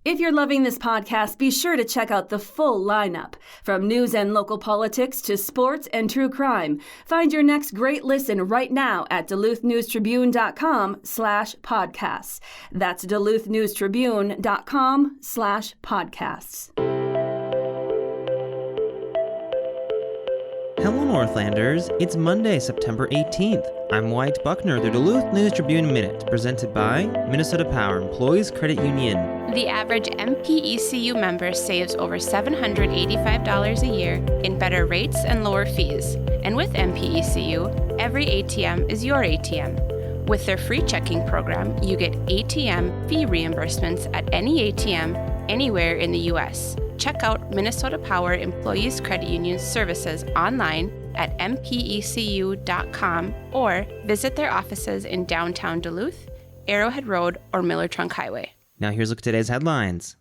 If you're loving this podcast, be sure to check out the full lineup. From news and local politics to sports and true crime. Find your next great listen right now at duluthnewstribune.com/podcasts. That's duluthnewstribune.com/podcasts. Hello, Northlanders. It's Monday, September 18th. I'm Wyatt Buckner, the Duluth News Tribune Minute, presented by Minnesota Power Employees Credit Union. The average MPECU member saves over $785 a year in better rates and lower fees. And with MPECU, every ATM is your ATM. With their free checking program, you get ATM fee reimbursements at any ATM anywhere in the U.S. Check out Minnesota Power Employees Credit Union services online at mpecu.com or visit their offices in downtown Duluth, Arrowhead Road, or Miller Trunk Highway. Now here's a look at today's headlines.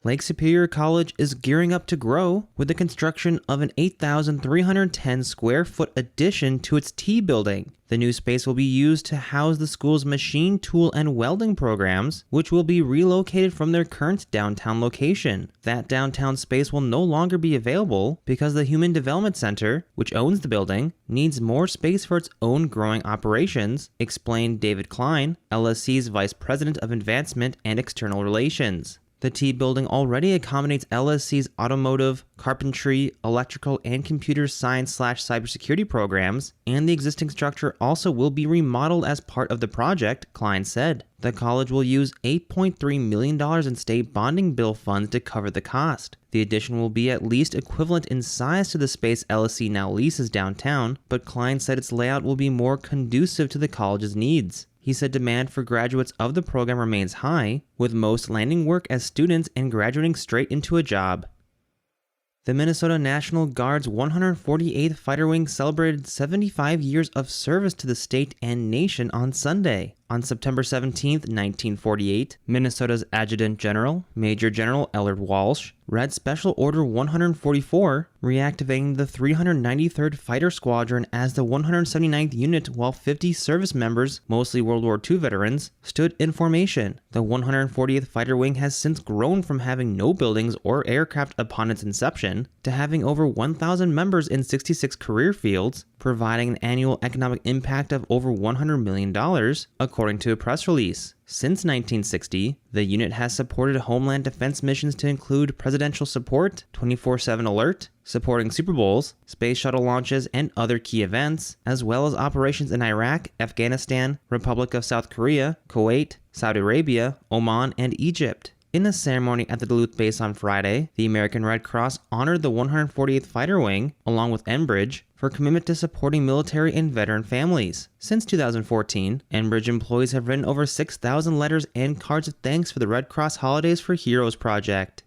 Lake Superior College is gearing up to grow with the construction of an 8,310 square foot addition to its T building. The new space will be used to house the school's machine, tool, and welding programs, which will be relocated from their current downtown location. That downtown space will no longer be available because the Human Development Center, which owns the building, needs more space for its own growing operations, explained David Klein, LSC's Vice President of Advancement and External Relations. The T building already accommodates LSC's automotive, carpentry, electrical, and computer science/cybersecurity programs, and the existing structure also will be remodeled as part of the project, Klein said. The college will use $8.3 million in state bonding bill funds to cover the cost. The addition will be at least equivalent in size to the space LSC now leases downtown, but Klein said its layout will be more conducive to the college's needs. He said demand for graduates of the program remains high, with most landing work as students and graduating straight into a job. The Minnesota National Guard's 148th Fighter Wing celebrated 75 years of service to the state and nation on Sunday. On September 17, 1948, Minnesota's Adjutant General, Major General Ellard Walsh, read Special Order 144, reactivating the 393rd Fighter Squadron as the 179th Unit while 50 service members, mostly World War II veterans, stood in formation. The 140th Fighter Wing has since grown from having no buildings or aircraft upon its inception to having over 1,000 members in 66 career fields, providing an annual economic impact of over $100 million, according to a press release. Since 1960, the unit has supported Homeland Defense missions to include presidential support, 24/7 alert, supporting Super Bowls, space shuttle launches, and other key events, as well as operations in Iraq, Afghanistan, Republic of South Korea, Kuwait, Saudi Arabia, Oman, and Egypt. In a ceremony at the Duluth base on Friday, the American Red Cross honored the 148th Fighter Wing, along with Enbridge, for commitment to supporting military and veteran families. Since 2014, Enbridge employees have written over 6,000 letters and cards of thanks for the Red Cross Holidays for Heroes project.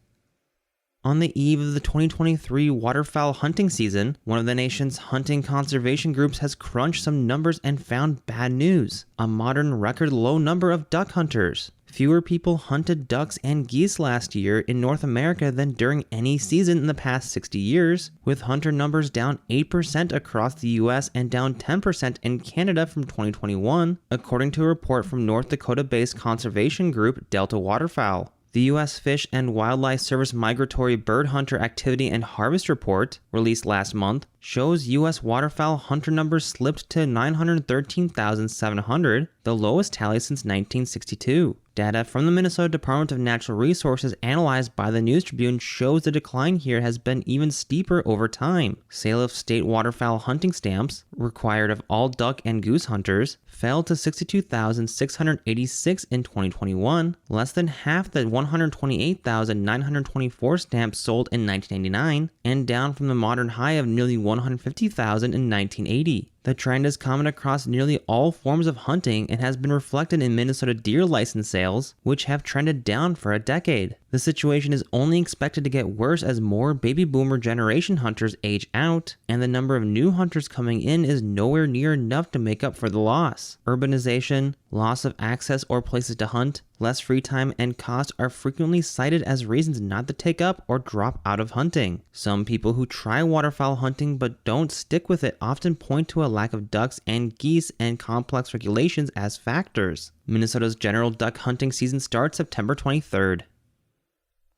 On the eve of the 2023 waterfowl hunting season, one of the nation's hunting conservation groups has crunched some numbers and found bad news: a modern record low number of duck hunters. Fewer people hunted ducks and geese last year in North America than during any season in the past 60 years, with hunter numbers down 8% across the US and down 10% in Canada from 2021, according to a report from North Dakota-based conservation group Delta Waterfowl. The U.S. Fish and Wildlife Service Migratory Bird Hunter Activity and Harvest Report, released last month, shows U.S. waterfowl hunter numbers slipped to 913,700, the lowest tally since 1962. Data from the Minnesota Department of Natural Resources analyzed by the News Tribune shows the decline here has been even steeper over time. Sale of state waterfowl hunting stamps, required of all duck and goose hunters, fell to 62,686 in 2021, less than half the 128,924 stamps sold in 1989, and down from the modern high of nearly 150,000 in 1980. The trend is common across nearly all forms of hunting and has been reflected in Minnesota deer license sales, which have trended down for a decade. The situation is only expected to get worse as more baby boomer generation hunters age out, and the number of new hunters coming in is nowhere near enough to make up for the loss. Urbanization, loss of access or places to hunt, less free time, and cost are frequently cited as reasons not to take up or drop out of hunting. Some people who try waterfowl hunting but don't stick with it often point to a lack of ducks and geese and complex regulations as factors. Minnesota's general duck hunting season starts September 23rd.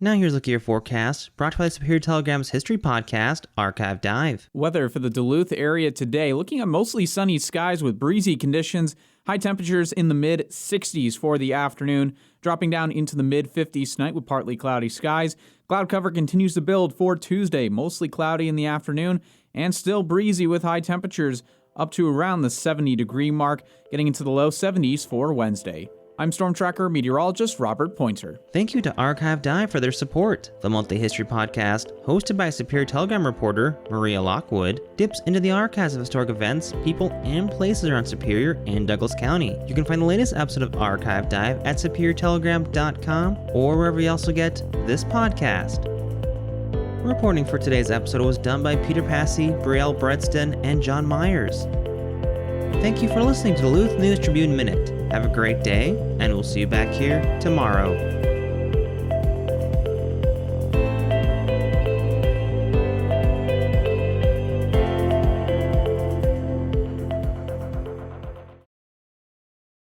Now here's a look at your forecast, brought to you by Superior Telegram's history podcast, Archive Dive. Weather for the Duluth area today, looking at mostly sunny skies with breezy conditions, high temperatures in the mid-60s for the afternoon, dropping down into the mid-50s tonight with partly cloudy skies. Cloud cover continues to build for Tuesday, mostly cloudy in the afternoon, and still breezy with high temperatures up to around the 70-degree mark, getting into the low 70s for Wednesday. I'm Storm Tracker meteorologist Robert Pointer. Thank you to Archive Dive for their support. The monthly history podcast, hosted by Superior Telegram reporter Maria Lockwood, dips into the archives of historic events, people, and places around Superior and Douglas County. You can find the latest episode of Archive Dive at superiortelegram.com or wherever you also get this podcast. Reporting for today's episode was done by Peter Passy, Brielle Bredston, and John Myers. Thank you for listening to Duluth News Tribune Minute. Have a great day, and we'll see you back here tomorrow.